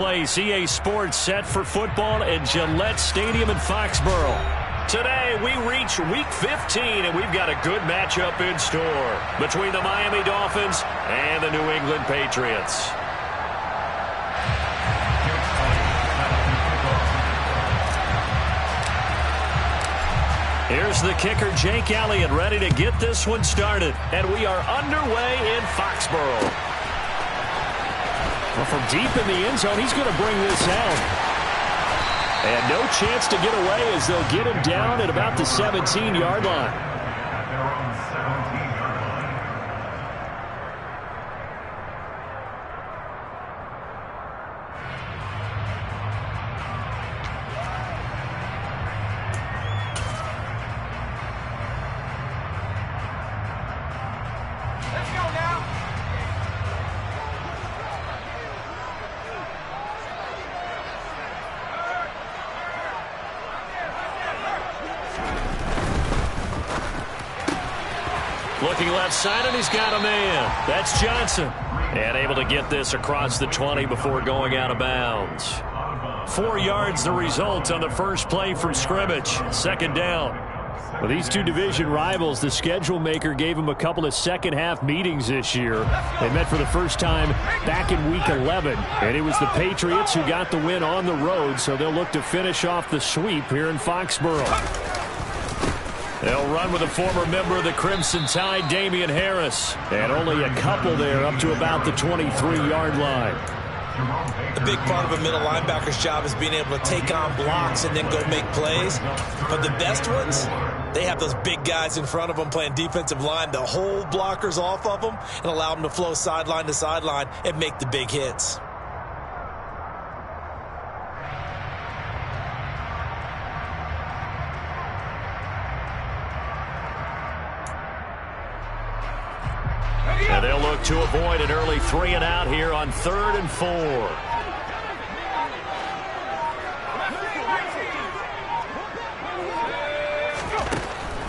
Plays EA Sports set for football at Gillette Stadium in Foxborough. Today we reach Week 15, and we've got a good matchup in store between the Miami Dolphins and the New England Patriots. Here's the kicker, Jake Elliott, ready to get this one started. And we are underway in Foxborough. Well, from deep in the end zone, he's going to bring this out. And no chance to get away as they'll get him down at about the 17-yard line. Looking left side, and he's got a man. That's Johnson. And able to get this across the 20 before going out of bounds. 4 yards the result on the first play from scrimmage. Second down. Well, these two division rivals, the schedule maker gave them a couple of second-half meetings this year. They met for the first time back in Week 11, and it was the Patriots who got the win on the road, so they'll look to finish off the sweep here in Foxborough. They'll run with a former member of the Crimson Tide, Damian Harris. And only a couple there up to about the 23-yard line. A big part of a middle linebacker's job is being able to take on blocks and then go make plays. But the best ones, they have those big guys in front of them playing defensive line to hold blockers off of them and allow them to flow sideline to sideline and make the big hits. And they'll look to avoid an early 3-and-out here on 3rd and 4.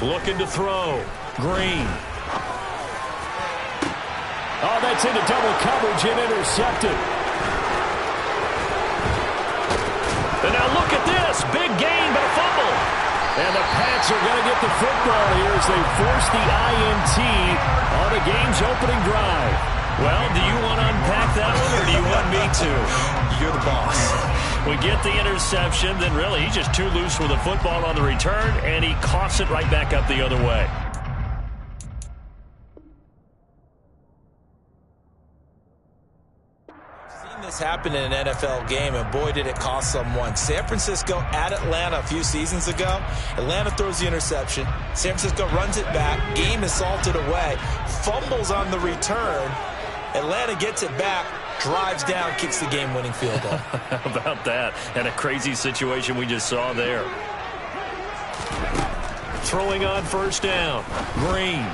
Looking to throw. Green. Oh, that's into double coverage and intercepted. And now look at this. Big gain, but a fumble. And the Pats are going to get the football here as they force the INT on the game's opening drive. Well, do you want to unpack that one, or do you want me to? You're the boss. We get the interception, then really he's just too loose with the football on the return, and he coughs it right back up the other way. Happen in an NFL game, and boy did it cost someone. San Francisco at Atlanta a few seasons ago. Atlanta throws the interception. San Francisco runs it back. Game is salted away. Fumbles on the return. Atlanta gets it back, drives down, kicks the game-winning field goal. How about that? And a crazy situation we just saw there. Throwing on first down. Green.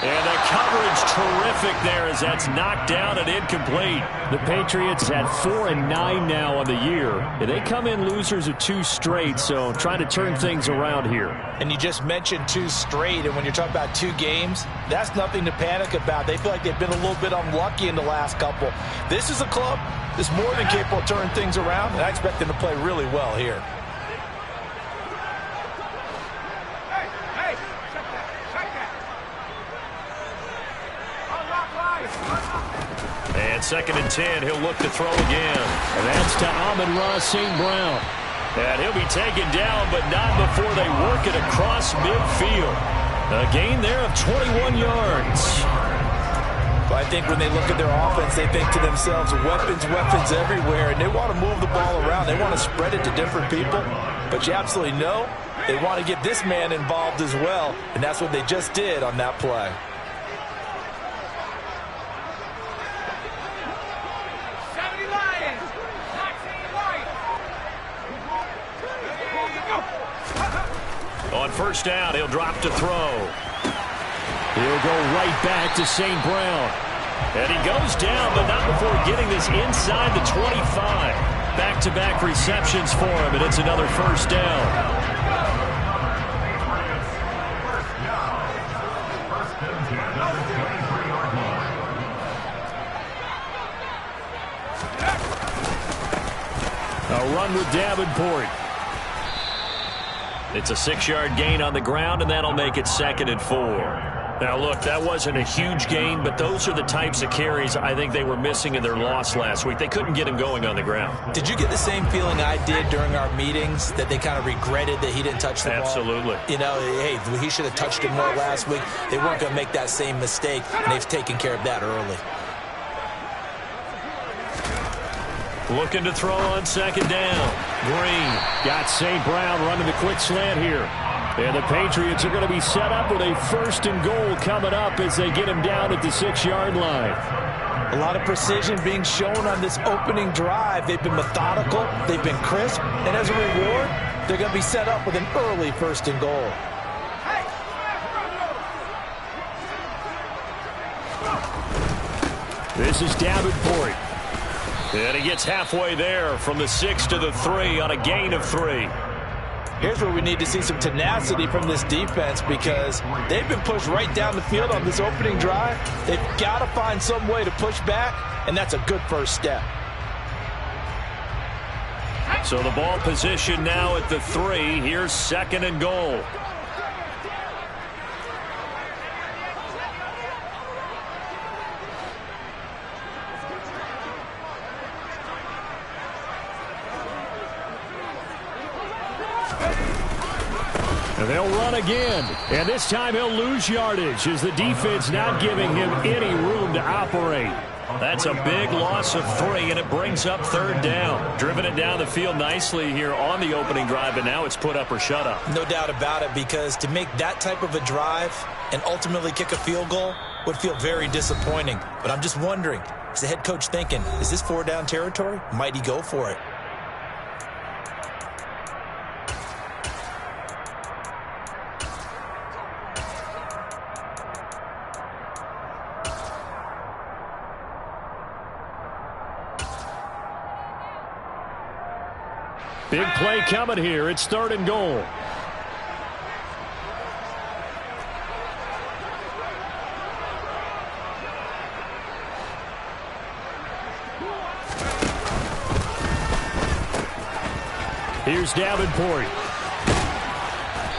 And the coverage terrific there as that's knocked down and incomplete. The Patriots had 4-9 now on the year. And they come in losers of 2 straight, so trying to turn things around here. And you just mentioned 2 straight, and when you're talking about 2 games, that's nothing to panic about. They feel like they've been a little bit unlucky in the last couple. This is a club that's more than capable of turning things around, and I expect them to play really well here. And 2nd and 10, he'll look to throw again. And that's to Amon-Ra St. Brown. And he'll be taken down, but not before they work it across midfield. A gain there of 21 yards. But I think when they look at their offense, they think to themselves, weapons everywhere, and they want to move the ball around. They want to spread it to different people. But you absolutely know they want to get this man involved as well, and that's what they just did on that play. On first down, he'll drop to throw. He'll go right back to St. Brown. And he goes down, but not before getting this inside the 25. Back-to-back receptions for him, and it's another first down. A run with Davenport. It's a 6-yard gain on the ground, and that'll make it 2nd and 4. Now, look, that wasn't a huge gain, but those are the types of carries I think they were missing in their loss last week. They couldn't get him going on the ground. Did you get the same feeling I did during our meetings, that they kind of regretted that he didn't touch the ball? Absolutely. You know, hey, he should have touched it more last week. They weren't going to make that same mistake, and they've taken care of that early. Looking to throw on 2nd down. Green. Got St. Brown running the quick slant here. And the Patriots are going to be set up with a 1st and goal coming up as they get him down at the 6-yard line. A lot of precision being shown on this opening drive. They've been methodical. They've been crisp. And as a reward, they're going to be set up with an early 1st and goal. This is Davenport. And he gets halfway there from the 6 to the 3 on a gain of 3. Here's where we need to see some tenacity from this defense, because they've been pushed right down the field on this opening drive. They've got to find some way to push back, and that's a good first step. So the ball position now at the 3. Here's 2nd and goal. And they'll run again. And this time he'll lose yardage as the defense not giving him any room to operate. That's a big loss of 3, and it brings up 3rd down. Driven it down the field nicely here on the opening drive, and now it's put up or shut up. No doubt about it, because to make that type of a drive and ultimately kick a field goal would feel very disappointing. But I'm just wondering, is the head coach thinking, is this 4-down territory? Might he go for it? Big play coming here. It's 3rd and goal. Here's Davenport.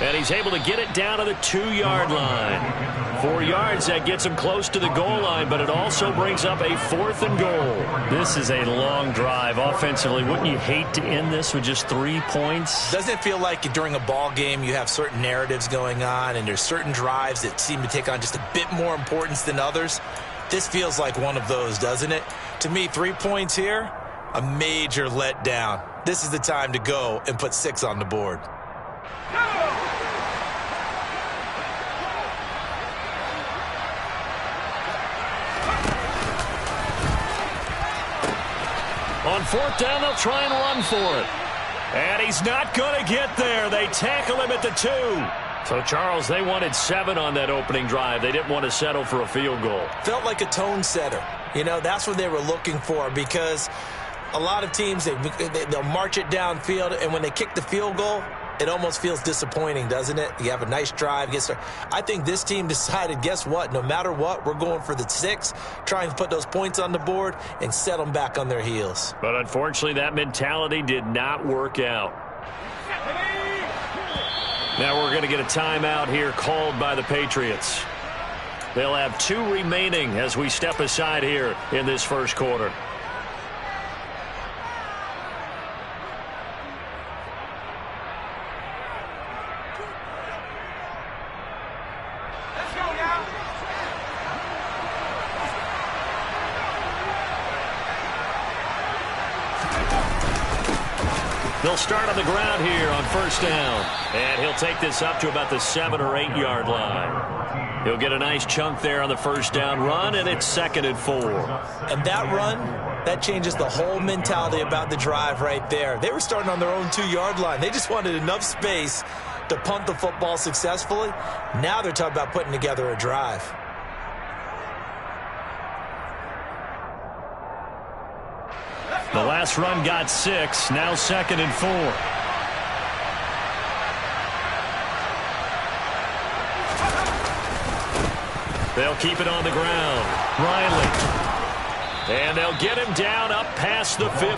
And he's able to get it down to the 2-yard line. 4 yards, that gets him close to the goal line, but it also brings up a 4th and goal. This is a long drive offensively. Wouldn't you hate to end this with just 3 points? Doesn't it feel like during a ball game you have certain narratives going on, and there's certain drives that seem to take on just a bit more importance than others? This feels like one of those, doesn't it? To me, 3 points here, a major letdown. This is the time to go and put 6 on the board. On 4th down, they'll try and run for it. And he's not going to get there. They tackle him at the 2. So, Charles, they wanted 7 on that opening drive. They didn't want to settle for a field goal. Felt like a tone setter. You know, that's what they were looking for, because a lot of teams, they'll march it downfield, and when they kick the field goal, it almost feels disappointing, doesn't it? You have a nice drive. I think this team decided, guess what? No matter what, we're going for the 6, trying to put those points on the board and set them back on their heels. But unfortunately, that mentality did not work out. Now we're going to get a timeout here called by the Patriots. They'll have 2 remaining as we step aside here in this first quarter. They'll start on the ground here on 1st down. And he'll take this up to about the 7 or 8 yard line. He'll get a nice chunk there on the 1st down run, and it's 2nd and 4. And that run, that changes the whole mentality about the drive right there. They were starting on their own 2-yard line. They just wanted enough space to punt the football successfully. Now they're talking about putting together a drive. The last run got 6, now 2nd and 4. They'll keep it on the ground. Riley. And they'll get him down up past the 15.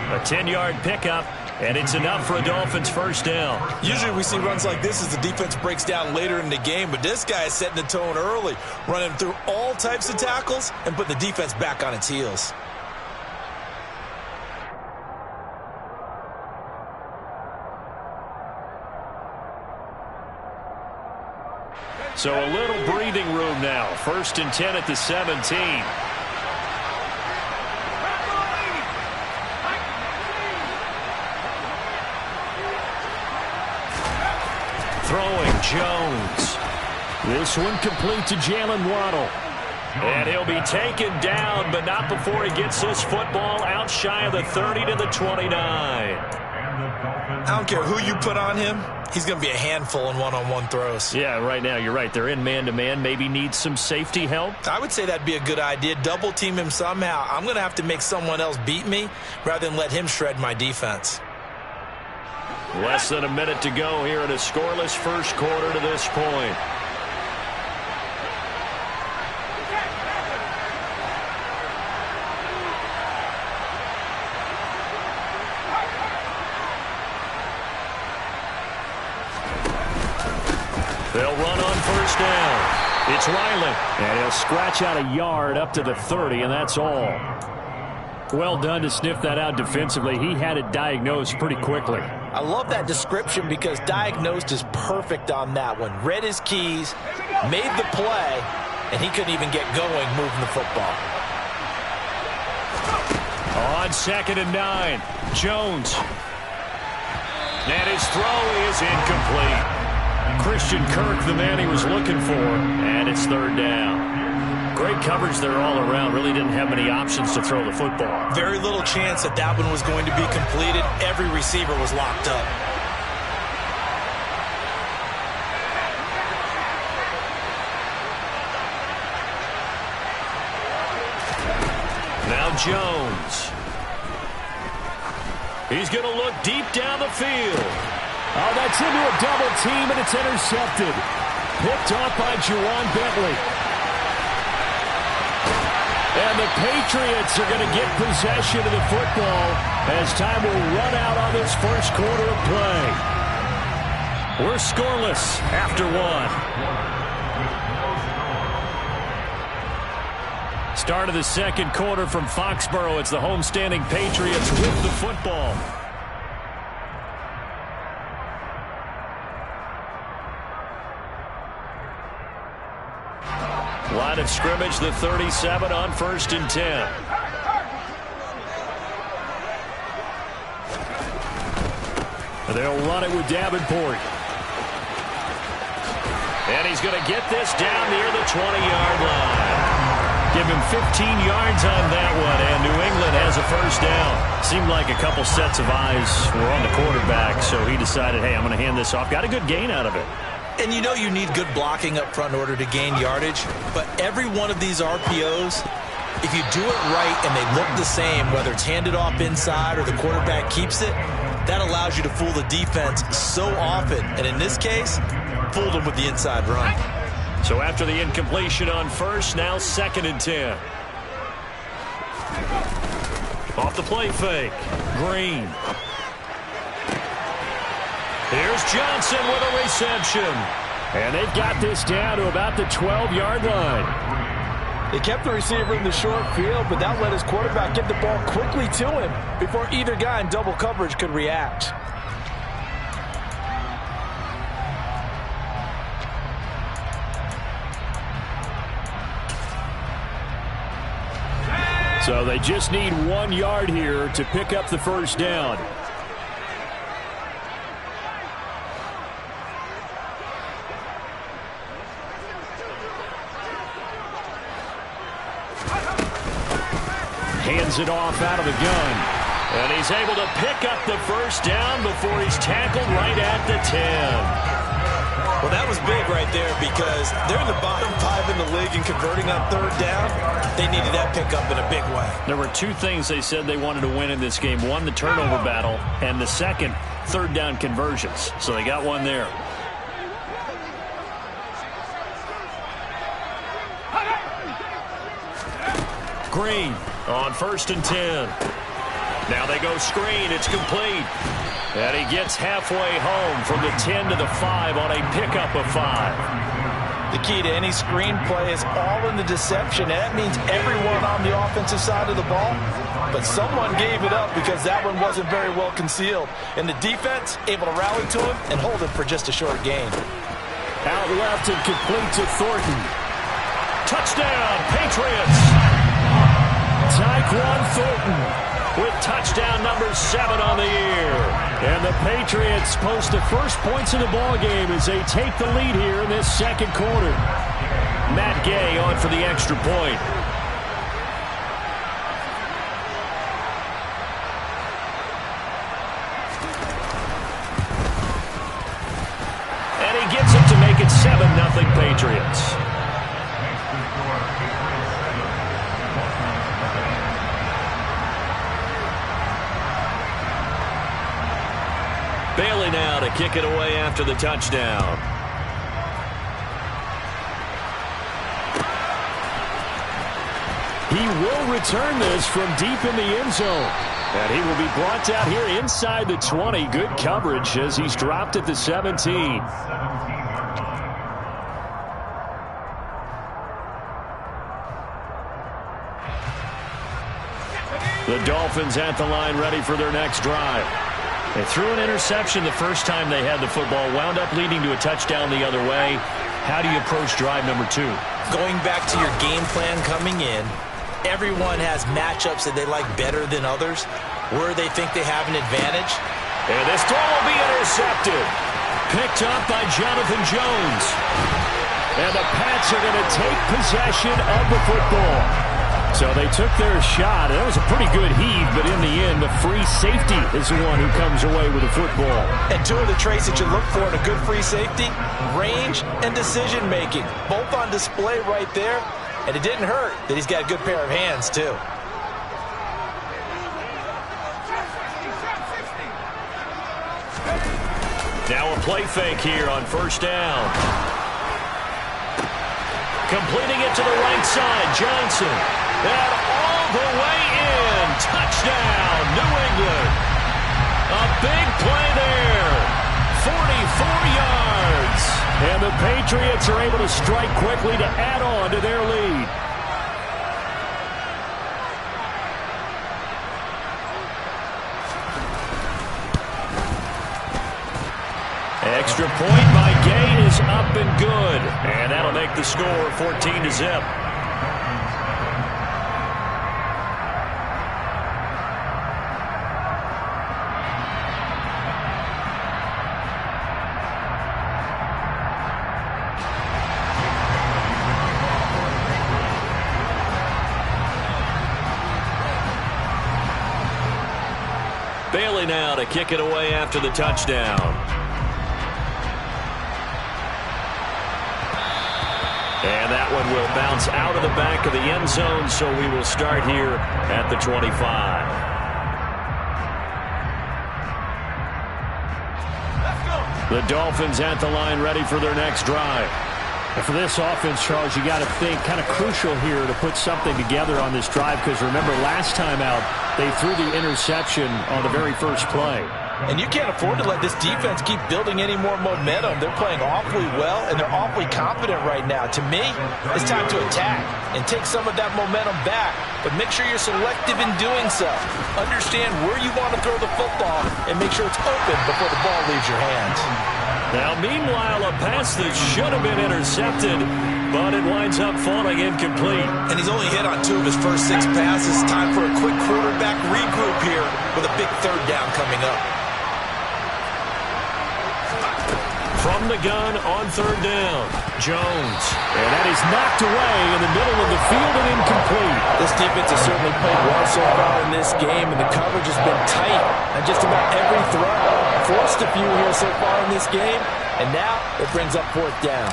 A 10-yard pickup, and it's enough for a Dolphins first down. Usually we see runs like this as the defense breaks down later in the game, but this guy is setting the tone early, running through all types of tackles and putting the defense back on its heels. So a little breathing room now. 1st and 10 at the 17. Throwing Jones. This one complete to Jalen Waddle. And he'll be taken down, but not before he gets this football out shy of the 30 to the 29. I don't care who you put on him. He's going to be a handful in one-on-one throws. Yeah, right now, you're right. They're in man-to-man. Maybe needs some safety help. I would say that'd be a good idea. Double team him somehow. I'm going to have to make someone else beat me rather than let him shred my defense. Less than a minute to go here in a scoreless first quarter to this point. They'll run on first down. It's Riley. And he'll scratch out a yard up to the 30, and that's all. Well done to sniff that out defensively. He had it diagnosed pretty quickly. I love that description because diagnosed is perfect on that one. Read his keys, made the play, and he couldn't even get going moving the football. On 2nd and 9, Jones. And his throw is incomplete. Christian Kirk, the man he was looking for, and it's 3rd down. Great coverage there all around. Really didn't have many options to throw the football. Very little chance that that one was going to be completed. Every receiver was locked up. Now Jones. He's going to look deep down the field. Oh, that's into a double team, and it's intercepted. Picked off by Juwan Bentley. And the Patriots are going to get possession of the football as time will run out on this first quarter of play. We're scoreless after one. Start of the second quarter from Foxborough. It's the homestanding Patriots with the football. Line of scrimmage, the 37 on 1st and 10. They'll run it with Davenport. And he's going to get this down near the 20-yard line. Give him 15 yards on that one, and New England has a first down. Seemed like a couple sets of eyes were on the quarterback, so he decided, hey, I'm going to hand this off. Got a good gain out of it. And you know you need good blocking up front in order to gain yardage, but every one of these RPOs, if you do it right and they look the same, whether it's handed off inside or the quarterback keeps it, that allows you to fool the defense so often. And in this case, fooled them with the inside run. So after the incompletion on first, now 2nd and 10. Off the play fake. Green. Here's Johnson with a reception. And they've got this down to about the 12-yard line. They kept the receiver in the short field, but that let his quarterback get the ball quickly to him before either guy in double coverage could react. So they just need 1 yard here to pick up the first down. Hands it off out of the gun. And he's able to pick up the first down before he's tackled right at the 10. Well, that was big right there because they're in the bottom 5 in the league and converting on 3rd down. They needed that pickup in a big way. There were 2 things they said they wanted to win in this game. One, the turnover battle, and the second, 3rd down conversions. So they got one there. screen on 1st and 10. Now they go screen. It's complete. And he gets halfway home from the 10 to the 5 on a pickup of 5. The key to any screen play is all in the deception. And that means everyone on the offensive side of the ball. But someone gave it up because that one wasn't very well concealed. And the defense able to rally to him and hold him for just a short gain. Out left and complete to Thornton. Touchdown, Patriots! Tyquan Thornton with touchdown number 7 on the year. And the Patriots post the first points of the ballgame as they take the lead here in this second quarter. Matt Gay on for the extra point. And he gets it to make it 7-0 Patriots. Bailey now to kick it away after the touchdown. He will return this from deep in the end zone. And he will be brought down here inside the 20. Good coverage as he's dropped at the 17. The Dolphins at the line ready for their next drive. They threw an interception the first time they had the football, wound up leading to a touchdown the other way. How do you approach drive number 2? Going back to your game plan coming in, everyone has matchups that they like better than others, where they think they have an advantage. And this throw will be intercepted. Picked up by Jonathan Jones. And the Pats are going to take possession of the football. So they took their shot. That was a pretty good heave, but in the end, the free safety is the one who comes away with the football. And two of the traits that you look for in a good free safety, range and decision-making, both on display right there. And it didn't hurt that he's got a good pair of hands, too. Now a play fake here on 1st down. Completing it to the right side, Johnson. And all the way in. Touchdown, New England. A big play there. 44 yards. And the Patriots are able to strike quickly to add on to their lead. Extra point by Gay is up and good. And that'll make the score 14-0. Bailey now to kick it away after the touchdown. And that one will bounce out of the back of the end zone, so we will start here at the 25. The Dolphins at the line ready for their next drive. And for this offense, Charles, you got to think kind of crucial here to put something together on this drive, because remember last time out they threw the interception on the very first play. And you can't afford to let this defense keep building any more momentum. They're playing awfully well, and they're awfully confident right now. To me, it's time to attack and take some of that momentum back. But make sure you're selective in doing so. Understand where you want to throw the football and make sure it's open before the ball leaves your hands. Now, meanwhile, a pass that should have been intercepted, but it winds up falling incomplete. And he's only hit on 2 of his first 6 passes. Time for a quick quarterback regroup here with a big 3rd down coming up. From the gun on 3rd down, Jones. And that is knocked away in the middle of the field and incomplete. This defense has certainly played well so far in this game, and the coverage has been tight on just about every throw. Forced a few here so far in this game, and now it brings up 4th down.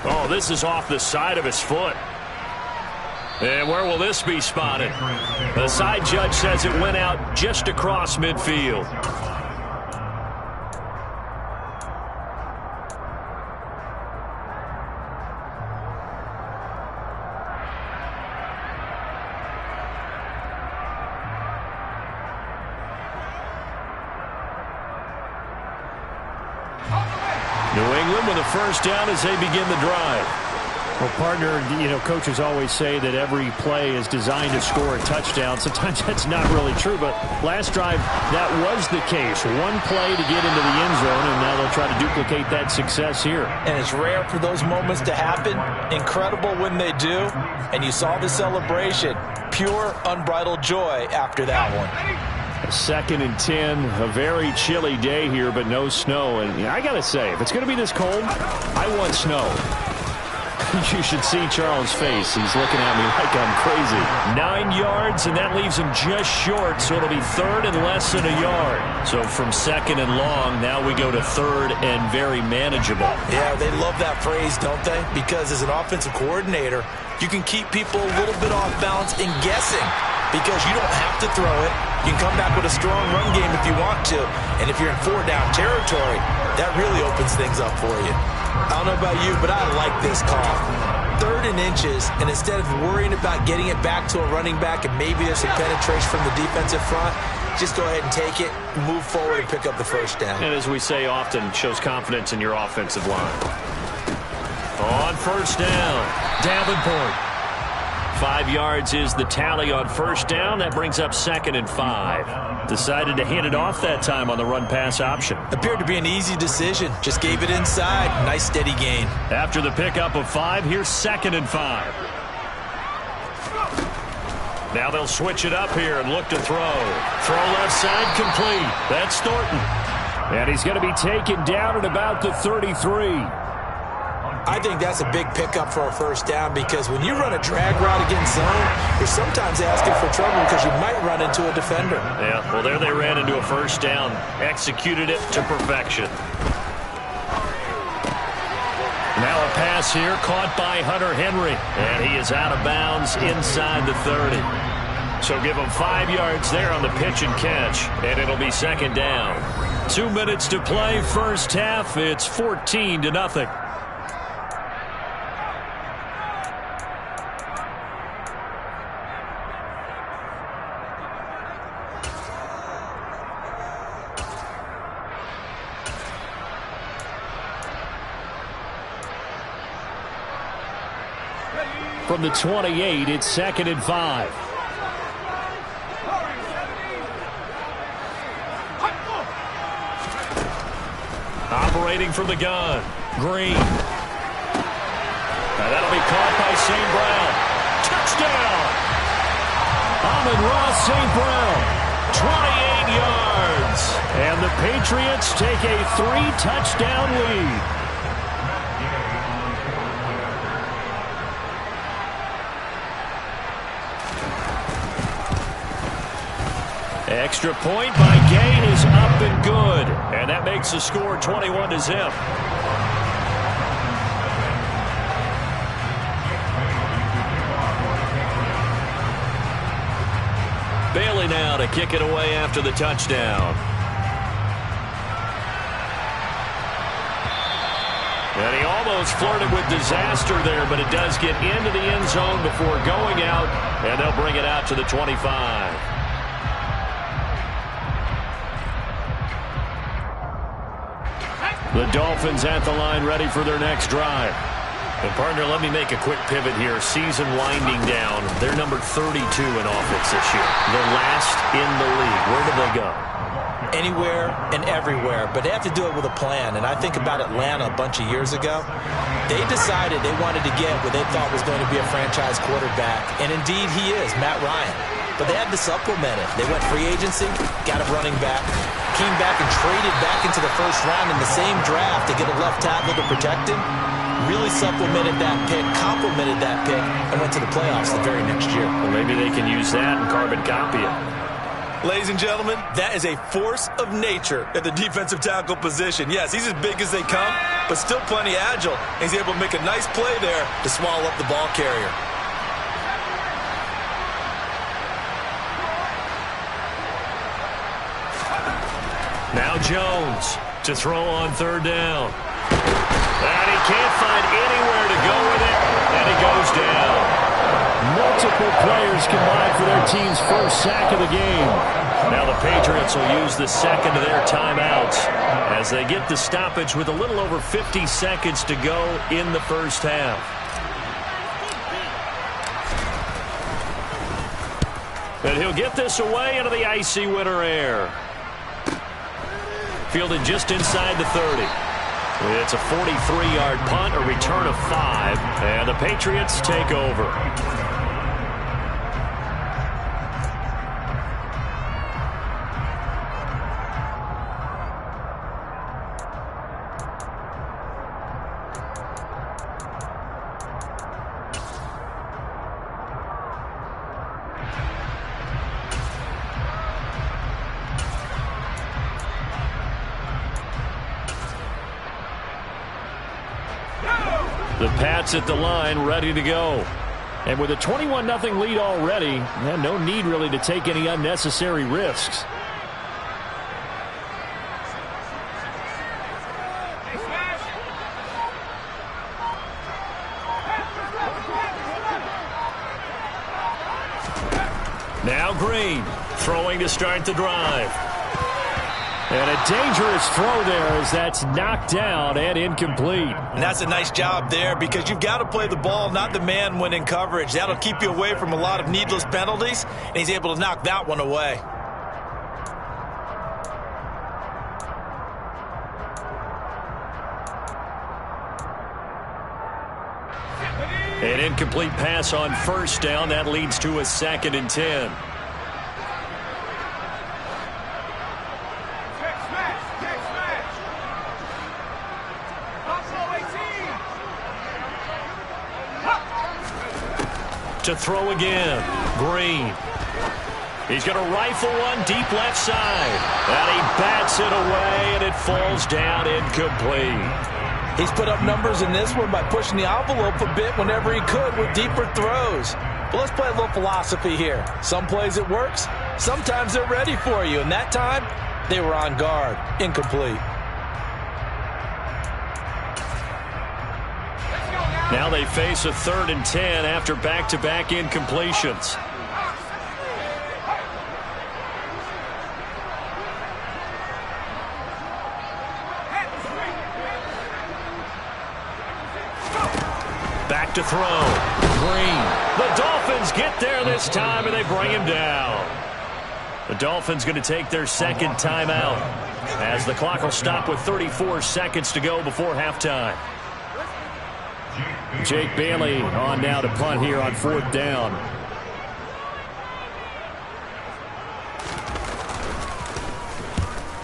Oh, this is off the side of his foot. And where will this be spotted? The side judge says it went out just across midfield. New England with a first down as they begin the drive. Well, partner, coaches always say that every play is designed to score a touchdown. Sometimes that's not really true, but last drive, that was the case. One play to get into the end zone, and now they'll try to duplicate that success here. And it's rare for those moments to happen. Incredible when they do. And you saw the celebration. Pure, unbridled joy after that one. 2nd and 10, a very chilly day here, but no snow. And I got to say, if it's going to be this cold, I want snow. You should see Charles' face. He's looking at me like I'm crazy. 9 yards, and that leaves him just short, so it'll be 3rd and less than a yard. So from 2nd and long, now we go to 3rd and very manageable. Yeah, they love that phrase, don't they? Because as an offensive coordinator, you can keep people a little bit off balance and guessing because you don't have to throw it. You can come back with a strong run game if you want to. And if you're in 4-down territory, that really opens things up for you. I don't know about you, but I like this call. 3rd and inches, and instead of worrying about getting it back to a running back and maybe there's some penetration from the defensive front, just go ahead and take it, move forward, and pick up the first down. And as we say often, shows confidence in your offensive line. On first down, Davenport. 5 yards is the tally on first down. That brings up 2nd and 5. Decided to hand it off that time on the run-pass option. Appeared to be an easy decision. Just gave it inside. Nice steady gain. After the pickup of 5, here's 2nd and 5. Now they'll switch it up here and look to throw. Throw left side complete. That's Thornton. And he's going to be taken down at about the 33. I think that's a big pickup for a first down because when you run a drag route against zone, you're sometimes asking for trouble because you might run into a defender. Yeah, well, there they ran into a first down. Executed it to perfection. Now a pass here caught by Hunter Henry. And he is out of bounds inside the 30. So give him 5 yards there on the pitch and catch, and it'll be 2nd down. 2 minutes to play first half. It's 14-0. From the 28, it's 2nd and 5. Operating from the gun, Green. Now that'll be caught by St. Brown. Touchdown! Amon-Ra St. Brown, 28 yards. And the Patriots take a 3-touchdown lead. Extra point by Gain is up and good. And that makes the score 21-0. Bailey now to kick it away after the touchdown. And he almost flirted with disaster there, but it does get into the end zone before going out, and they'll bring it out to the 25. The Dolphins at the line ready for their next drive. And partner, let me make a quick pivot here. Season winding down. They're number 32 in offense this year. They're last in the league. Where do they go? Anywhere and everywhere, but they have to do it with a plan. And I think about Atlanta a bunch of years ago. They decided they wanted to get what they thought was going to be a franchise quarterback. And indeed he is, Matt Ryan. But they had to supplement it. They went free agency, got a running back, came back and traded back into the first round in the same draft to get a left tackle to protect him. Really supplemented that pick, complemented that pick, and went to the playoffs the very next year. Well, maybe they can use that and carbon copy it. Ladies and gentlemen, that is a force of nature at the defensive tackle position. Yes, he's as big as they come, but still plenty agile. He's able to make a nice play there to swallow up the ball carrier. Now Jones to throw on 3rd down. And he can't find anywhere to go with it, and he goes down. multiple players combined for their team's first sack of the game. Now the Patriots will use the second of their timeouts as they get the stoppage with a little over 50 seconds to go in the first half. And he'll get this away into the icy winter air. Fielded just inside the 30. It's a 43-yard punt, a return of 5, and the Patriots take over. The Pats at the line, ready to go. And with a 21-0 lead already, no need really to take any unnecessary risks. Now Green, throwing to start the drive. And a dangerous throw there as that's knocked down and incomplete. And that's a nice job there because you've got to play the ball, not the man when in coverage. That'll keep you away from a lot of needless penalties, and he's able to knock that one away. An incomplete pass on first down. That leads to a 2nd and 10. To throw again, Green. He's going to rifle one deep left side. And he bats it away, and it falls down incomplete. He's put up numbers in this one by pushing the envelope a bit whenever he could with deeper throws. But let's play a little philosophy here. Some plays it works, sometimes they're ready for you. And that time, they were on guard. Incomplete. Now they face a 3rd and 10 after back-to-back incompletions. Back to throw. Green. The Dolphins get there this time, and they bring him down. The Dolphins going to take their 2nd timeout as the clock will stop with 34 seconds to go before halftime. Jake Bailey on now to punt here on 4th down.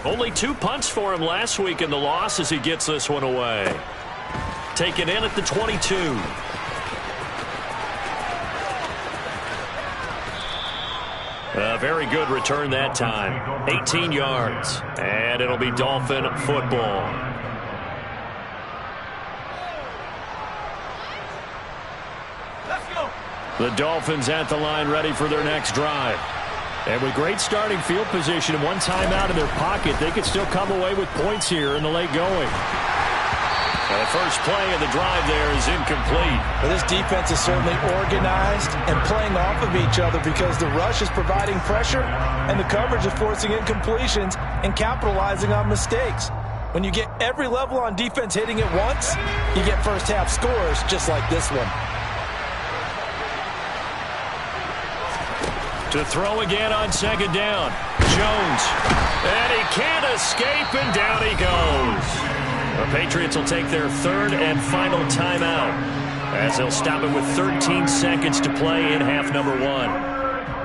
Only 2 punts for him last week in the loss as he gets this one away. Taken in at the 22. A very good return that time. 18 yards. And it'll be Dolphin football. The Dolphins at the line ready for their next drive. And with great starting field position and one timeout in their pocket, they could still come away with points here in the late going. The first play of the drive there is incomplete. Well, this defense is certainly organized and playing off of each other because the rush is providing pressure and the coverage is forcing incompletions and capitalizing on mistakes. When you get every level on defense hitting at once, you get first half scores just like this one. To throw again on 2nd down. Jones. And he can't escape, and down he goes. The Patriots will take their 3rd and final timeout as they'll stop it with 13 seconds to play in half number 1.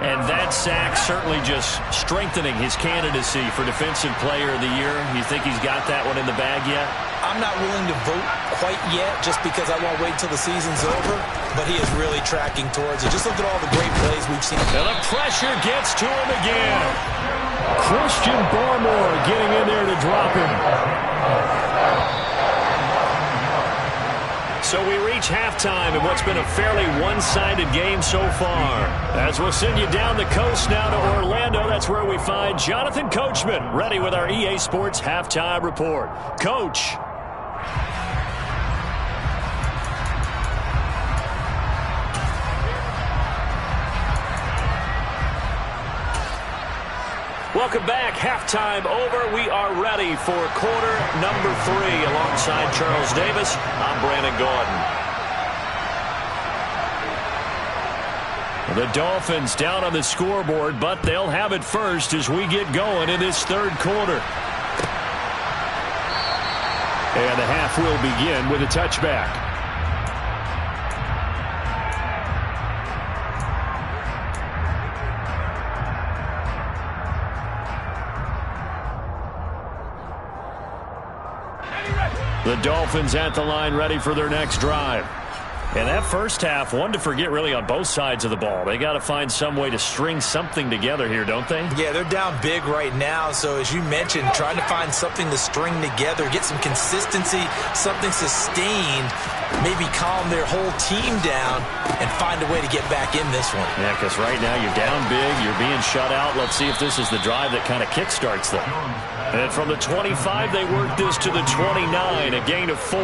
And that sack certainly just strengthening his candidacy for Defensive Player of the Year. You think he's got that one in the bag yet? I'm not willing to vote quite yet just because I won't wait until the season's over, but he is really tracking towards it. Just look at all the great plays we've seen. And the pressure gets to him again. Christian Barmore getting in there to drop him. So we reach halftime in what's been a fairly one-sided game so far. As we'll send you down the coast now to Orlando, that's where we find Jonathan Coachman ready with our EA Sports Halftime Report. Coach. Welcome back. Halftime over. We are ready for quarter number 3. Alongside Charles Davis, I'm Brandon Gaudin. The Dolphins down on the scoreboard, but they'll have it first as we get going in this third quarter. And the half will begin with a touchback. The Dolphins at the line ready for their next drive. And that first half, one to forget really on both sides of the ball. They got to find some way to string something together here, don't they? Yeah, they're down big right now. So as you mentioned, trying to find something to string together, get some consistency, something sustained, maybe calm their whole team down and find a way to get back in this one. Yeah, because right now you're down big, you're being shut out. Let's see if this is the drive that kind of kickstarts them. And from the 25, they work this to the 29, a gain of 4.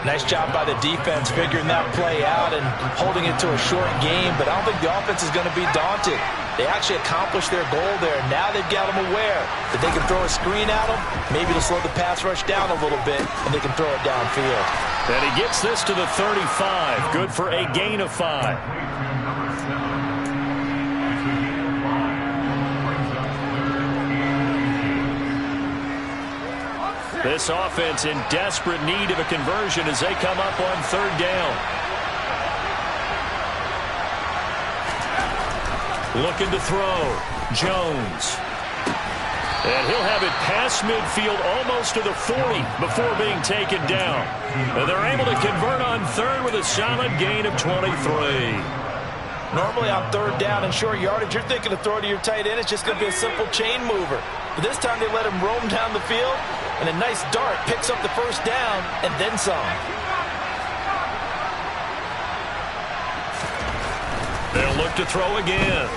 Nice job by the defense figuring that play out and holding it to a short game, but I don't think the offense is going to be daunted. They actually accomplished their goal there. Now they've got them aware that they can throw a screen at them. Maybe to slow the pass rush down a little bit, and they can throw it downfield. And he gets this to the 35. Good for a gain of 5. This offense in desperate need of a conversion as they come up on third down. Looking to throw. Jones. And he'll have it past midfield almost to the 40 before being taken down. And they're able to convert on third with a solid gain of 23. Normally on third down and short yardage, you're thinking to throw to your tight end. It's just going to be a simple chain mover. But this time they let him roam down the field, and a nice dart picks up the first down and then some. They'll look to throw again.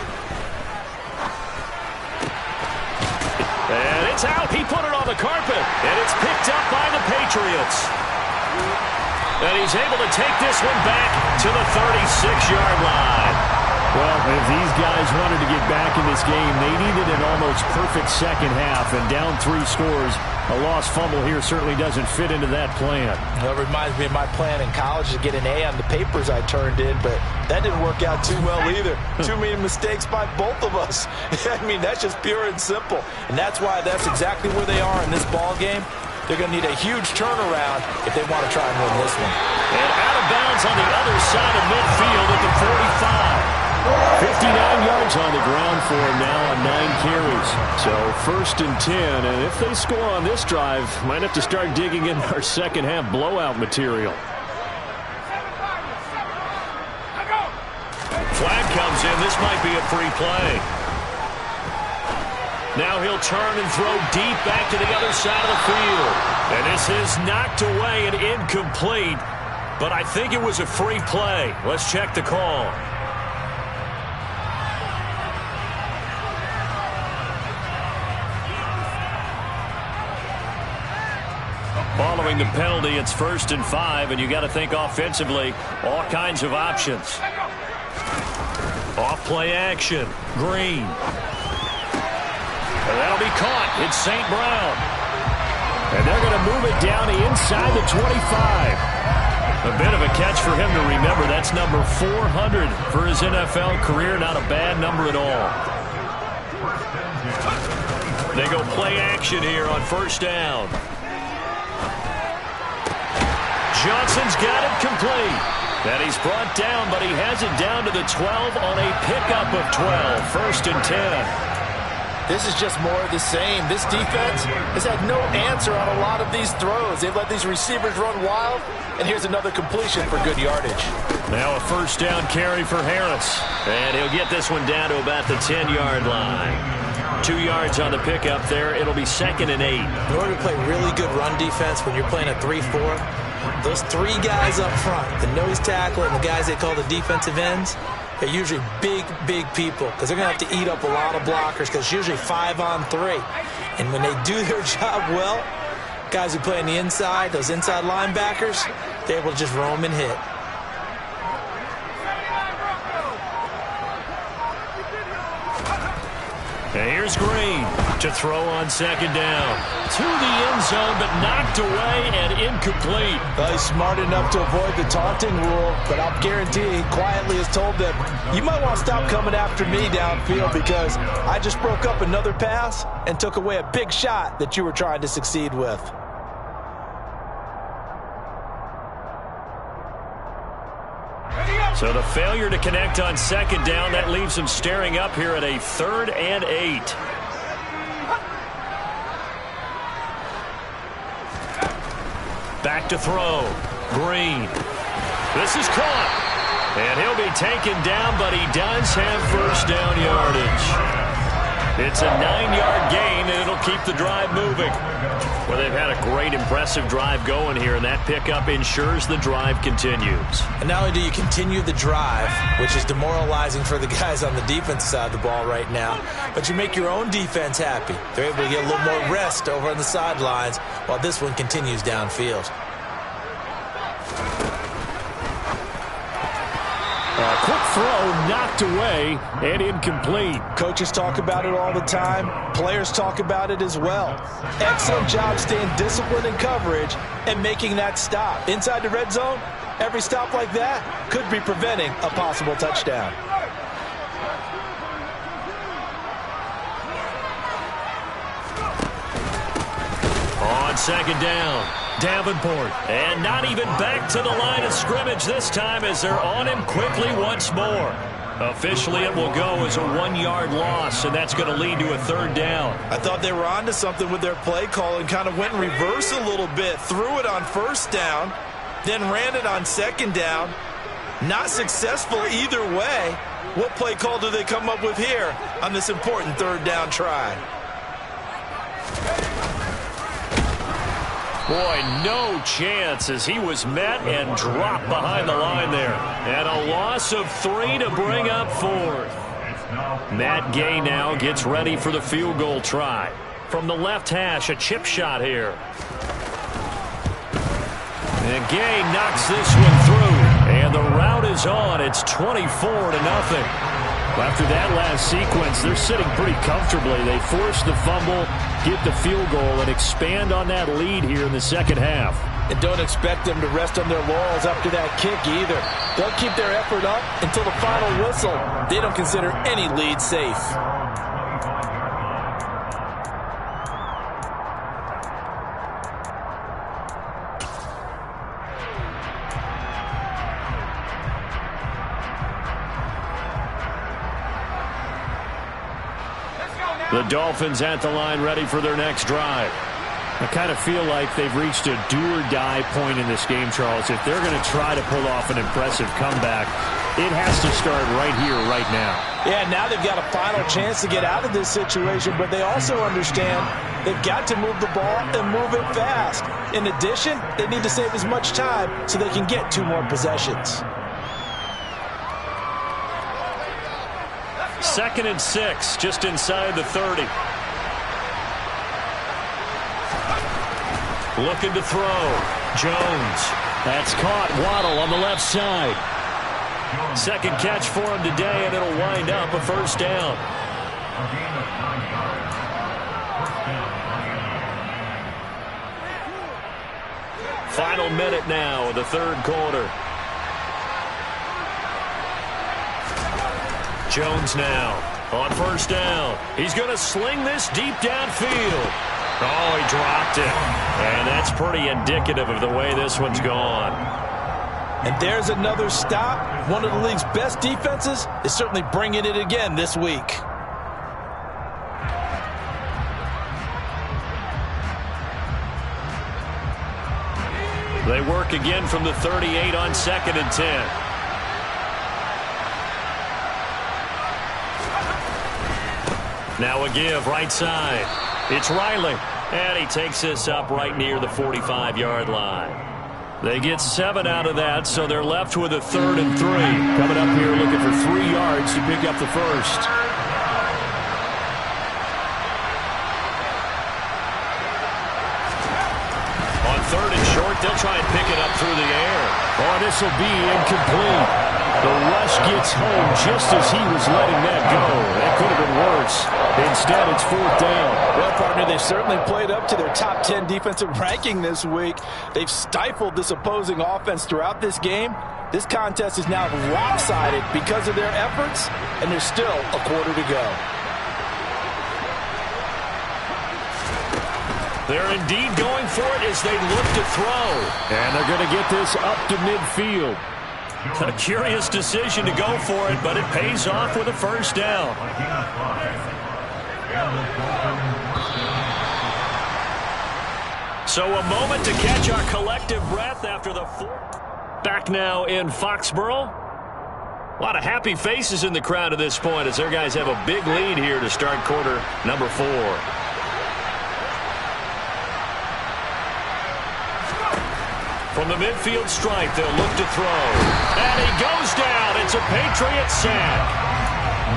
And it's out. He put it on the carpet, and it's picked up by the Patriots. And he's able to take this one back to the 36-yard line. Well, if these guys wanted to get back in this game, they needed an almost perfect second half, and down 3 scores. A lost fumble here certainly doesn't fit into that plan. Well, it reminds me of my plan in college to get an A on the papers I turned in, but that didn't work out too well either. Too many mistakes by both of us. I mean, that's just pure and simple. And that's why that's exactly where they are in this ball game. They're going to need a huge turnaround if they want to try and win this one. And out of bounds on the other side of midfield at the 45. 59 yards on the ground for him now on 9 carries. So 1st and 10, and if they score on this drive, might have to start digging in our second half blowout material. Flag comes in. This might be a free play. Now he'll turn and throw deep back to the other side of the field. And this is knocked away and incomplete, but I think it was a free play. Let's check the call. Following the penalty, it's 1st and 5, and you got to think offensively, all kinds of options. Off play action, Green. And that'll be caught. It's St. Brown. And they're going to move it down to inside the 25. A bit of a catch for him to remember. That's number 400 for his NFL career. Not a bad number at all. They go play action here on 1st down. Johnson's got it complete. And he's brought down, but he has it down to the 12 on a pickup of 12. 1st and 10. This is just more of the same. This defense has had no answer on a lot of these throws. They've let these receivers run wild, and here's another completion for good yardage. Now a 1st down carry for Harris. And he'll get this one down to about the 10-yard line. 2 yards on the pickup there. It'll be 2nd and 8. In order to play really good run defense when you're playing a 3-4, those 3 guys up front, the nose tackle and the guys they call the defensive ends, they're usually big, big people because they're going to have to eat up a lot of blockers because it's usually 5 on 3. And when they do their job well, guys who play on the inside, those inside linebackers, they're able to just roam and hit. And here's Green to throw on second down. To the end zone, but knocked away and incomplete. Well, he's smart enough to avoid the taunting rule, but I'll guarantee he quietly has told them, you might want to stop coming after me downfield because I just broke up another pass and took away a big shot that you were trying to succeed with. So the failure to connect on second down, that leaves him staring up here at a 3rd and 8. Back to throw. Green. This is caught. And he'll be taken down, but he does have first down yardage. It's a 9-yard gain, and it'll keep the drive moving. Well, they've had a great, impressive drive going here, and that pickup ensures the drive continues. And not only do you continue the drive, which is demoralizing for the guys on the defense side of the ball right now, but you make your own defense happy. They're able to get a little more rest over on the sidelines while this one continues downfield. A quick throw knocked away and incomplete. Coaches talk about it all the time. Players talk about it as well. Excellent job staying disciplined in coverage and making that stop. Inside the red zone, every stop like that could be preventing a possible touchdown. On second down, Davenport. And not even back to the line of scrimmage this time as they're on him quickly once more. Officially, it will go as a 1-yard loss, and that's going to lead to a 3rd down. I thought they were onto something with their play call and kind of went in reverse a little bit. Threw it on 1st down, then ran it on 2nd down. Not successful either way. What play call do they come up with here on this important 3rd down try? Boy, no chance as he was met and dropped behind the line there. And a loss of 3 to bring up 4th. Matt Gay now gets ready for the field goal try. From the left hash, a chip shot here. And Gay knocks this one through. And the route is on. It's 24-0. After that last sequence, they're sitting pretty comfortably. They force the fumble, get the field goal, and expand on that lead here in the second half. And don't expect them to rest on their laurels after that kick either. They'll keep their effort up until the final whistle. They don't consider any lead safe. The Dolphins at the line ready for their next drive. I kind of feel like they've reached a do-or-die point in this game, Charles. If they're going to try to pull off an impressive comeback, it has to start right here, right now. Yeah, now they've got a final chance to get out of this situation, but they also understand they've got to move the ball and move it fast. In addition, they need to save as much time so they can get 2 more possessions. 2nd and 6, just inside the 30. Looking to throw. Jones. That's caught. Waddle on the left side. Second catch for him today, and it'll wind up a 1st down. Final minute now of the 3rd quarter. Jones now on 1st down. He's going to sling this deep downfield. Oh, he dropped it. And that's pretty indicative of the way this one's gone. And there's another stop. One of the league's best defenses is certainly bringing it again this week. They work again from the 38 on 2nd and 10. Now a give right side. It's Riley. And he takes this up right near the 45-yard line. They get 7 out of that, so they're left with a 3rd and 3. Coming up here looking for 3 yards to pick up the 1st. On 3rd and short, they'll try and pick it up through the air. Oh, this will be incomplete. The rush gets home just as he was letting that go. That could have been worse. Instead, it's 4th down. Well, partner, they've certainly played up to their top 10 defensive ranking this week. They've stifled this opposing offense throughout this game. This contest is now lopsided because of their efforts, and there's still a quarter to go. They're indeed going for it as they look to throw. And they're going to get this up to midfield. A curious decision to go for it, but it pays off with a first down. So a moment to catch our collective breath after the fourth. Back now in Foxborough. A lot of happy faces in the crowd at this point as their guys have a big lead here to start quarter number 4. From the midfield stripe, they'll look to throw. And he goes down. It's a Patriot sack.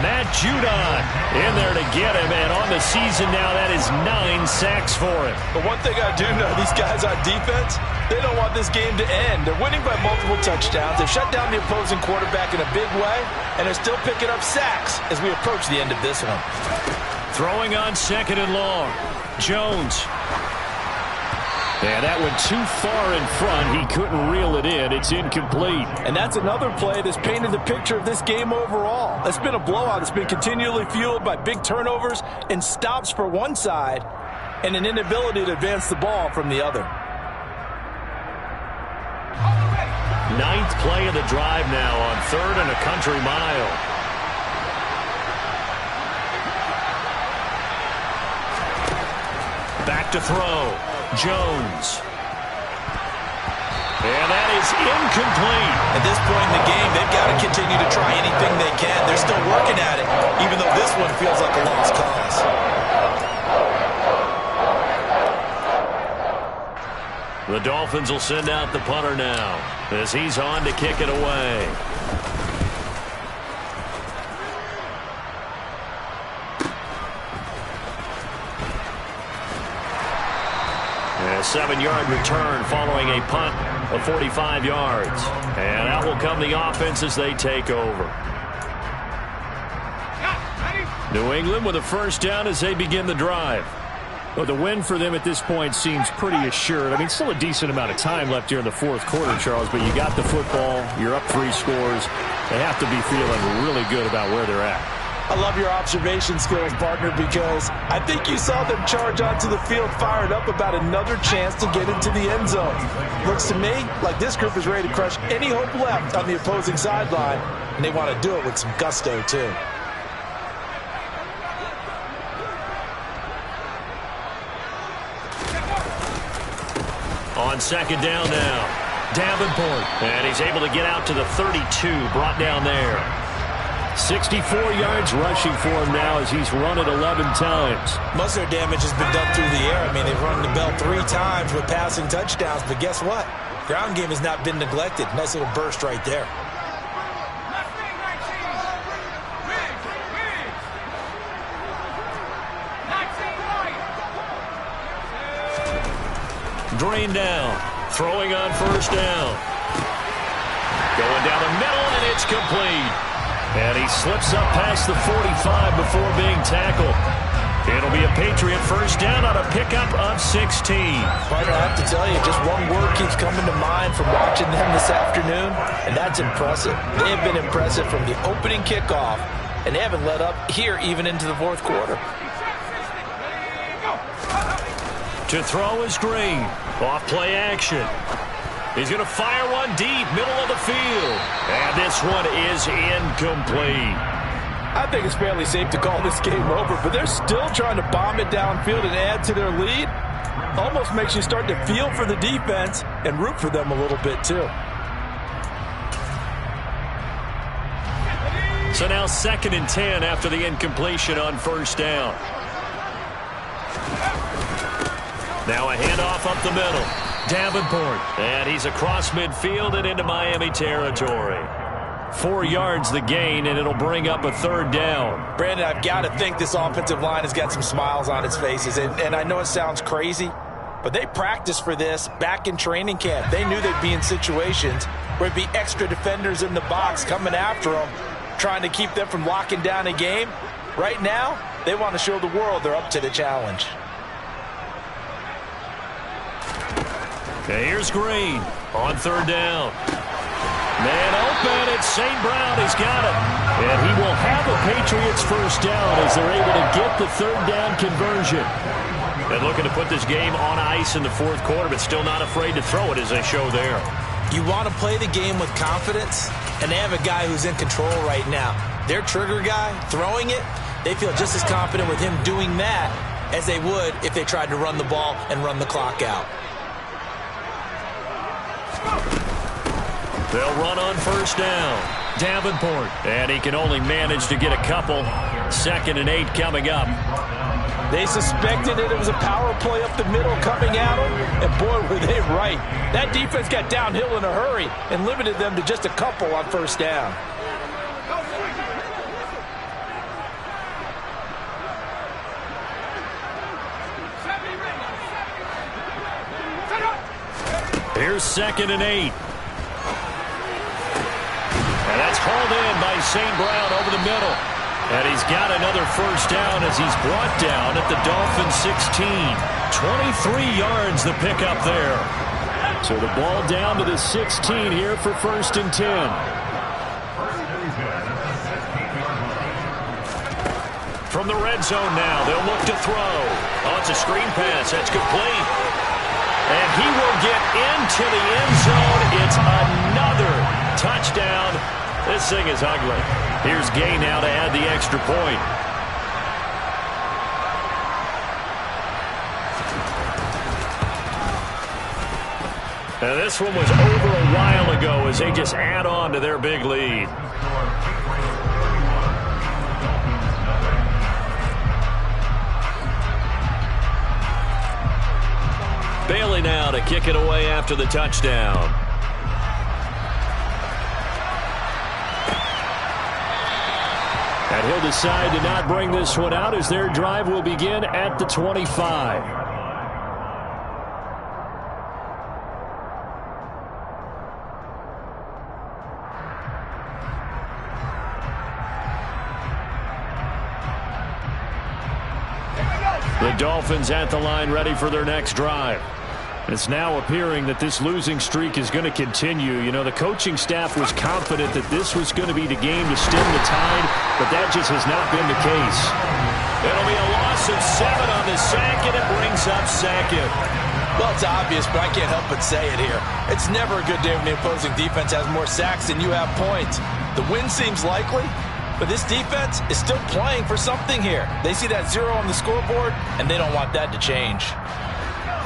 Matt Judon in there to get him. And on the season now, that is 9 sacks for him. But one thing I do know, these guys on defense, they don't want this game to end. They're winning by multiple touchdowns. They've shut down the opposing quarterback in a big way, and they're still picking up sacks as we approach the end of this one. Throwing on 2nd and long. Jones. Yeah, that went too far in front. He couldn't reel it in. It's incomplete. And that's another play that's painted the picture of this game overall. It's been a blowout. It's been continually fueled by big turnovers and stops for one side and an inability to advance the ball from the other. 9th play of the drive now on 3rd and a country mile. Back to throw. Jones. And that is incomplete. At this point in the game, they've got to continue to try anything they can. They're still working at it, even though this one feels like a lost cause. The Dolphins will send out the punter now as he's on to kick it away. A 7-yard return following a punt of 45 yards. And out will come the offense as they take over. New England with a first down as they begin the drive. Well, the win for them at this point seems pretty assured. I mean, still a decent amount of time left here in the 4th quarter, Charles, but you got the football. You're up 3 scores. They have to be feeling really good about where they're at. I love your observation skills, partner, because I think you saw them charge onto the field fired up about another chance to get into the end zone. Looks to me like this group is ready to crush any hope left on the opposing sideline, and they want to do it with some gusto, too. On 2nd down now, Davenport. And he's able to get out to the 32, brought down there. 64 yards rushing for him now as he's run it 11 times. Most of their damage has been done through the air. I mean, they've run the bell 3 times with passing touchdowns, but guess what? Ground game has not been neglected. Nice little burst right there. Drain down. Throwing on 1st down. Going down the middle, and it's complete. And he slips up past the 45 before being tackled. It'll be a Patriot first down on a pickup of 16. Partner, I have to tell you, just one word keeps coming to mind from watching them this afternoon, and that's impressive. They have been impressive from the opening kickoff, and they haven't let up here even into the 4th quarter. To throw is Green. Off play action. He's going to fire one deep, middle of the field. And this one is incomplete. I think it's fairly safe to call this game over, but they're still trying to bomb it downfield and add to their lead. Almost makes you start to feel for the defense and root for them a little bit, too. So now 2nd and 10 after the incompletion on 1st down. Now a handoff up the middle. Davenport. And he's across midfield and into Miami territory. 4 yards the gain, and it'll bring up a 3rd down. Brandon, I've got to think this offensive line has got some smiles on its faces. And I know it sounds crazy, but they practiced for this back in training camp. They knew they'd be in situations where it'd be extra defenders in the box coming after them, trying to keep them from locking down a game. Right now, they want to show the world they're up to the challenge. Okay, here's Green on third down. Man open, it's St. Brown. He's got it. And he will have a Patriots first down as they're able to get the third down conversion. And looking to put this game on ice in the fourth quarter, but still not afraid to throw it as they show there. You want to play the game with confidence, and they have a guy who's in control right now. Their trigger guy, throwing it, they feel just as confident with him doing that as they would if they tried to run the ball and run the clock out. They'll run on first down. Davenport. And he can only manage to get a couple. 2nd and 8 coming up. They suspected it was a power play up the middle coming at them, and boy, were they right. That defense got downhill in a hurry and limited them to just a couple on first down. Here's 2nd and 8. And that's hauled in by St. Brown over the middle. And he's got another first down as he's brought down at the Dolphins 16. 23 yards the pickup there. So the ball down to the 16 here for 1st and 10. From the red zone now, they'll look to throw. Oh, it's a screen pass. That's complete. And he will get into the end zone. It's another touchdown. This thing is ugly. Here's Gay now to add the extra point. Now this one was over a while ago as they just add on to their big lead. Bailey now to kick it away after the touchdown. And he'll decide to not bring this one out as their drive will begin at the 25. The Dolphins at the line ready for their next drive. It's now appearing that this losing streak is going to continue. You know, the coaching staff was confident that this was going to be the game to stem the tide, but that just has not been the case. It'll be a loss of 7 on the sack, and it brings up 2nd. Well, it's obvious, but I can't help but say it here. It's never a good day when the opposing defense has more sacks than you have points. The win seems likely, but this defense is still playing for something here. They see that 0 on the scoreboard, and they don't want that to change.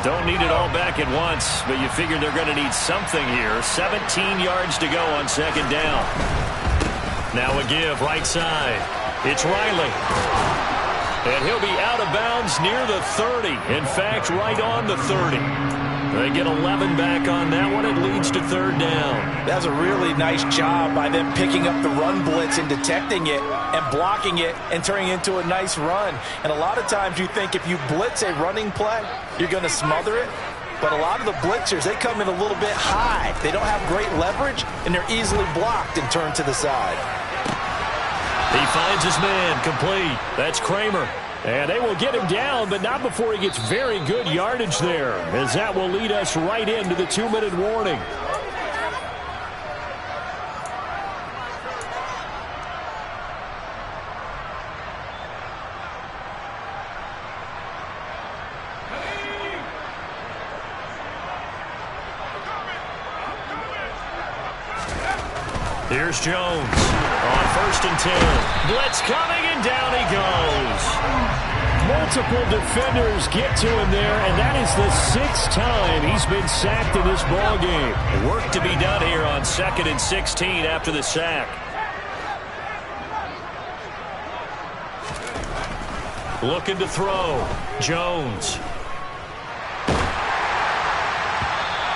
Don't need it all back at once, but you figure they're going to need something here. 17 yards to go on 2nd down. Now a give right side. It's Riley. And he'll be out of bounds near the 30. In fact, right on the 30. They get 11 back on that one. It leads to 3rd down. That was a really nice job by them picking up the run blitz and detecting it and blocking it and turning it into a nice run. And a lot of times you think if you blitz a running play, you're going to smother it. But a lot of the blitzers, they come in a little bit high. They don't have great leverage, and they're easily blocked and turned to the side. He finds his man complete. That's Kramer. And they will get him down, but not before he gets very good yardage there, as that will lead us right into the 2-minute warning. Here's Jones on 1st and 10. Blitz coming, and down he goes. Multiple defenders get to him there, and that is the 6th time he's been sacked in this ballgame. Work to be done here on 2nd and 16 after the sack. Looking to throw. Jones.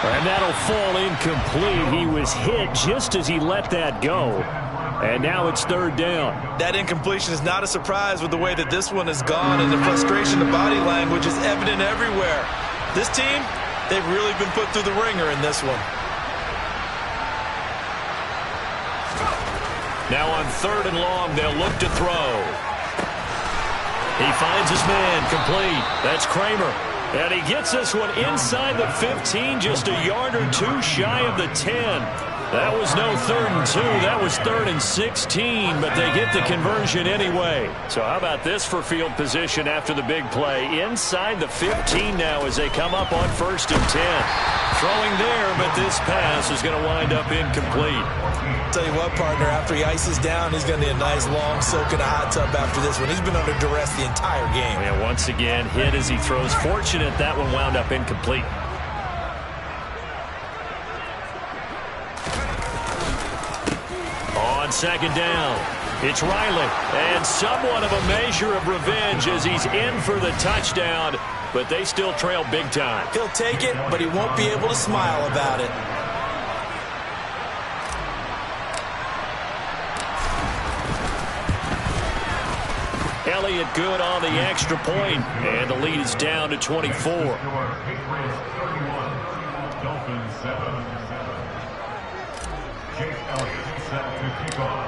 And that'll fall incomplete. He was hit just as he let that go. And now it's 3rd down. That incompletion is not a surprise with the way that this one has gone, and the frustration, the body language is evident everywhere. This team, they've really been put through the ringer in this one. Now on 3rd and long, they'll look to throw. He finds his man, complete. That's Kramer. And he gets this one inside the 15, just a yard or two shy of the 10. That was no 3rd and 2. That was 3rd and 16, but they get the conversion anyway. So how about this for field position after the big play? Inside the 15 now as they come up on 1st and 10. Throwing there, but this pass is going to wind up incomplete. Tell you what, partner, after he ices down, he's going to need a nice long soak in a hot tub after this one. He's been under duress the entire game. Yeah, once again, hit as he throws. Fortunate that one wound up incomplete. On 2nd down, it's Riley, and somewhat of a measure of revenge as he's in for the touchdown, but they still trail big time. He'll take it, but he won't be able to smile about it. Elliott good on the extra point, and the lead is down to 24.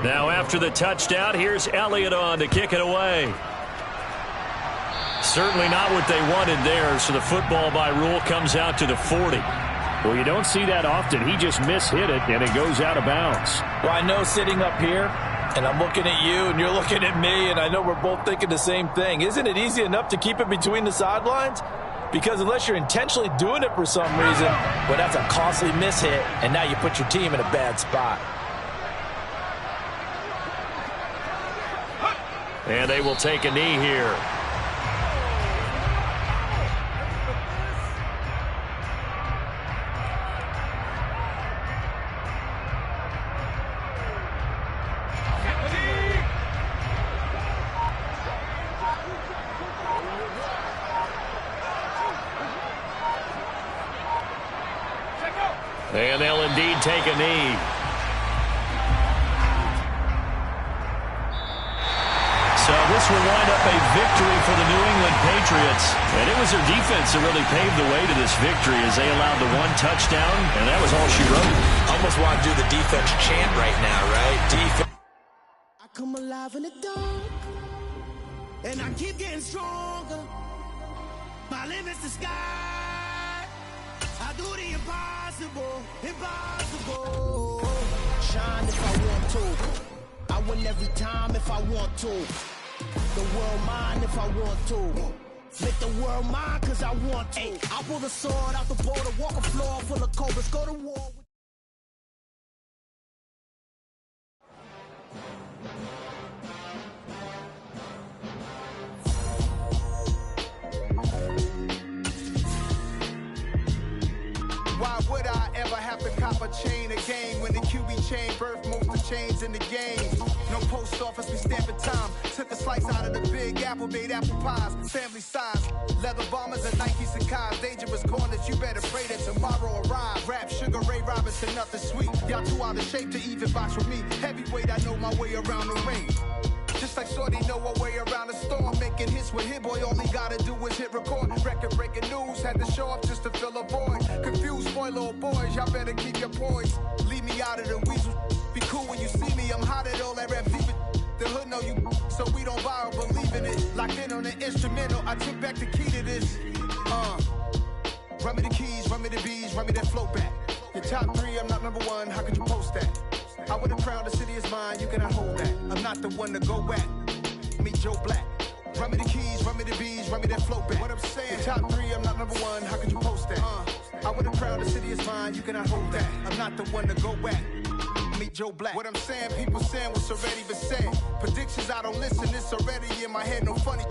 Now after the touchdown, here's Elliott on to kick it away. Certainly not what they wanted there, so the football by rule comes out to the 40. Well, you don't see that often. He just mishit it, and it goes out of bounds. Well, I know sitting up here, and I'm looking at you, and you're looking at me, and I know we're both thinking the same thing. Isn't it easy enough to keep it between the sidelines? Because unless you're intentionally doing it for some reason, well, that's a costly mishit, and now you put your team in a bad spot. And they will take a knee here. And they'll indeed take a knee. So this will wind up a victory for the New England Patriots. And it was their defense that really paved the way to this victory as they allowed the one touchdown, and that was all she wrote. Almost want to do the defense chant right now, right? Defense. I come alive in the dark, and I keep getting stronger. My limit's the sky. I do the impossible, impossible. Shine if I want to. I win every time if I want to. The world mine if I want to. Make the world mine cause I want to. I pull the sword out the border, walk a floor full of cobras, go to war. Why would I ever have to cop a chain again when the QB chain birthed most of the chains in the game? No post office, we stamping time. Took a slice out of the big apple, made apple pies, family size. Leather bombers and Nike Sacai's, dangerous corners, you better pray that tomorrow arrive. Rap, Sugar Ray Robinson, nothing sweet. Y'all too out of shape to even box with me. Heavyweight, I know my way around the ring. Just like Shorty know her way around the storm. Making hits with Hit Boy, all he gotta do is hit record. Record breaking news, had to show up just to fill a void. Confused boy, little boys, y'all better keep your poise. Leave me out of the weasel. Be cool when you see me, I'm hot at all that rap deep. The hood know you, so we don't borrow, believe in it. Locked in on the instrumental, I took back the key to this. Run me the keys, run me the bees, run me that flow back. Your top 3, I'm not number 1, how could you post that? I would have crowned the city is mine, you cannot hold that. I'm not the one to go at. Meet Joe Black. Run me the keys, run me the bees, run me that flow back. What I'm saying, your top 3, I'm not number 1, how could you post that? I would have crowned the city is mine, you cannot hold that. I'm not the one to go at. Meet Joe Black. What I'm saying, people saying what's already been said. Predictions, I don't listen, it's already in my head, no funny.